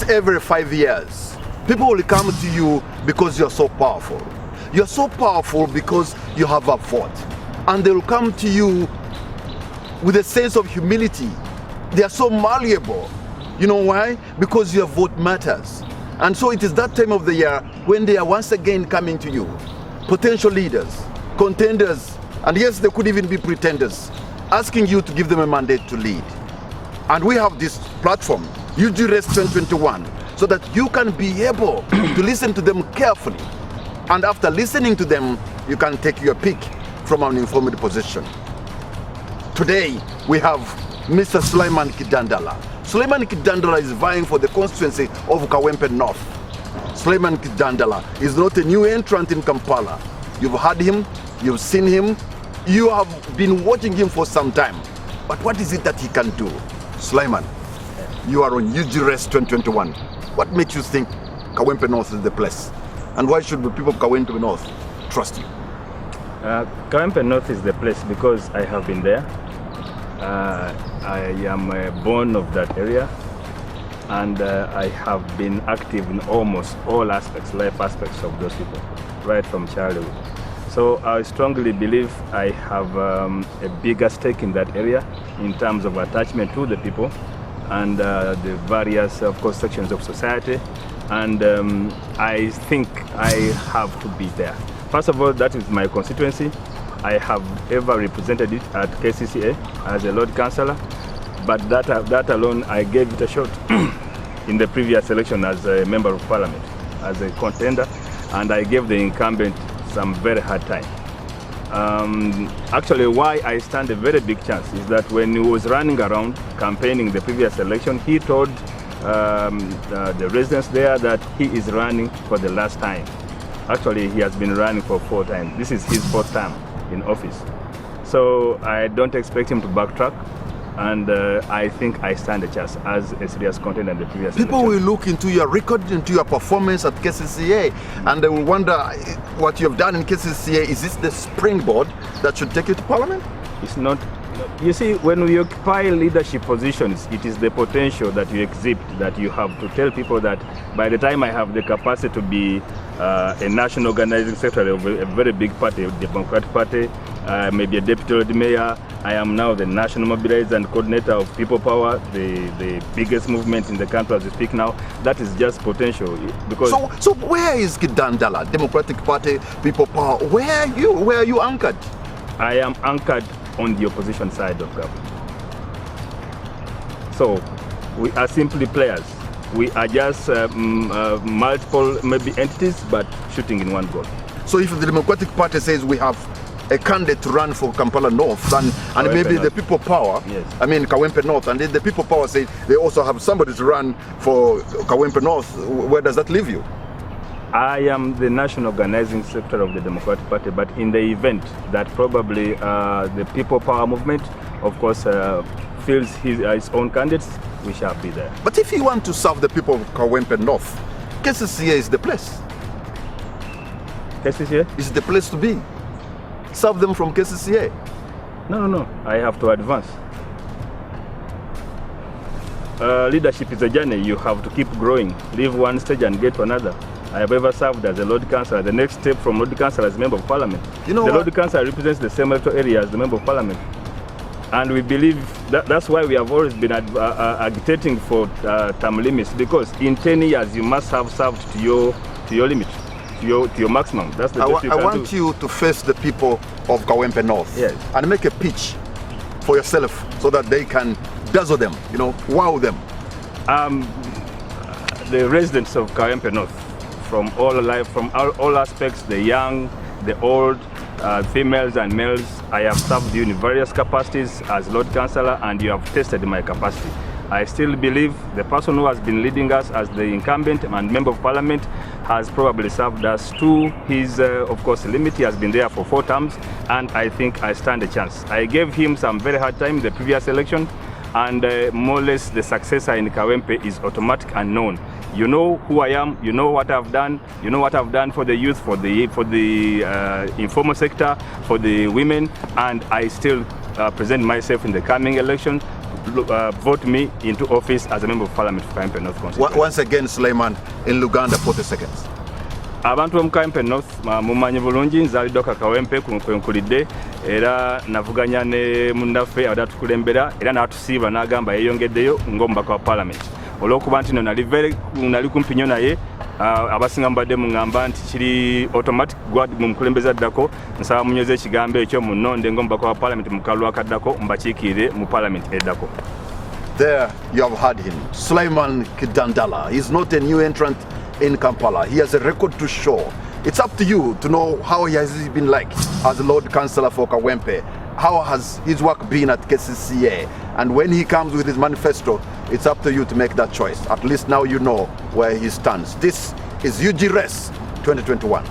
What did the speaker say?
every 5 years, people will come to you because you're so powerful. You're so powerful because you have a vote. And they will come to you with a sense of humility. They are so malleable. You know why? Because your vote matters. And so it is that time of the year when they are once again coming to you. Potential leaders, contenders, and yes, they could even be pretenders, asking you to give them a mandate to lead. And we have this platform, UG Race 2021, so that you can be able to listen to them carefully. And after listening to them, you can take your pick from an informed position. Today, we have Mr. Sulaiman Kidandala. Sulaiman Kidandala is vying for the constituency of Kawempe North. Sulaiman Kidandala is not a new entrant in Kampala. You've heard him, you've seen him, you have been watching him for some time. But what is it that he can do? Sulaiman, you are on UG Race 2021. What makes you think Kawempe North is the place? And why should the people of Kawempe North trust you? Kawempe North is the place because I have been there. I am born of that area, and I have been active in almost all aspects, life aspects of those people, right from childhood. So I strongly believe I have a bigger stake in that area in terms of attachment to the people and the various, of course, sections of society. And I think I have to be there. First of all, that is my constituency. I have ever represented it at KCCA as a Lord Councillor, but that alone, I gave it a shot in the previous election as a Member of Parliament, as a contender, and I gave the incumbent some very hard time. Actually, why I stand a very big chance is that when he was running around campaigning the previous election, he told the residents there that he is running for the last time. Actually, he has been running for 4 times. This is his 4th term in office. So I don't expect him to backtrack, and I think I stand a chance as a serious contender in the previous People election. will look into your record, into your performance at KCCA, and they will wonder what you have done in KCCA. Is this the springboard that should take you to Parliament? It's not. You see, when we occupy leadership positions, it is the potential that you exhibit that you have to tell people that by the time I have the capacity to be a national organizing secretary of a very big party, the Democratic Party, maybe a deputy Lord Mayor, I am now the national mobilizer and coordinator of People Power, the biggest movement in the country as we speak now. That is just potential. Because So where is Kidandala, Democratic Party, People Power? Where are you? Where are you anchored? I am anchored on the opposition side of government. So we are simply players. We are just multiple maybe entities, but shooting in one goal. So if the Democratic Party says we have a candidate to run for Kampala North, and maybe North. the People Power, yes. I mean Kawempe North, and then the People Power say they also have somebody to run for Kawempe North, where does that leave you? I am the national organizing secretary of the Democratic Party, but in the event that probably the People Power movement, of course, feels his own candidates, we shall be there. But if you want to serve the people of Kawempe North, KCCA is the place. KCCA? Is the place to be. Serve them from KCCA. No. I have to advance. Leadership is a journey. You have to keep growing. Leave one stage and get to another. I have ever served as a Lord Councillor. The next step from Lord Councillor is Member of Parliament. You know the Lord Councillor represents the same electoral area as the Member of Parliament. And we believe that's why we have always been agitating for term limits, because in 10 years you must have served to your limit, to your maximum. That's the best you can do. I want you to face the people of Kawempe North, yes, and make a pitch for yourself so that they can dazzle them, wow them. The residents of Kawempe North, from all aspects, the young, the old, females and males, I have served you in various capacities as Lord Councillor, and you have tested my capacity. I still believe the person who has been leading us as the incumbent and Member of Parliament has probably served us to his, of course, limit. He has been there for 4 terms, and I think I stand a chance. I gave him some very hard time in the previous election, and more or less the successor in Kawempe is automatic and known. You know who I am, you know what I've done, you know what I've done for the youth, for the informal sector, for the women, and I still present myself in the coming election vote me into office as a member of parliament for Kawempe North Constituency. Once again, Sulaiman, in Luganda, 40 seconds. Abantu mu Kawempe North mumanyi bulungi nzaliddwa Kawempe kwenkulidde era navuganya ne munnaffe abadde atukulembera era n'atusiiba n'agamba yeeyongeddeyo ng'omubaka wa parliament olw'okuba nti nali kumpi nnyo naye abasinga mubadde muŋŋamba nti kiri automatic mu mukulembeze addako nsaba munyweze ekigambo ekyo munnonde ng'omubaka wa parliament mu kalulu akaddako mbakiikirire mu parliament eddako. There you have heard him, Sulaiman Kidandala. He's not a new entrant in Kampala. He has a record to show. It's up to you to know how he has been like as the Lord Councillor for Kawempe. How has his work been at KCCA? And when he comes with his manifesto, it's up to you to make that choice. At least now you know where he stands. This is UG Race 2021.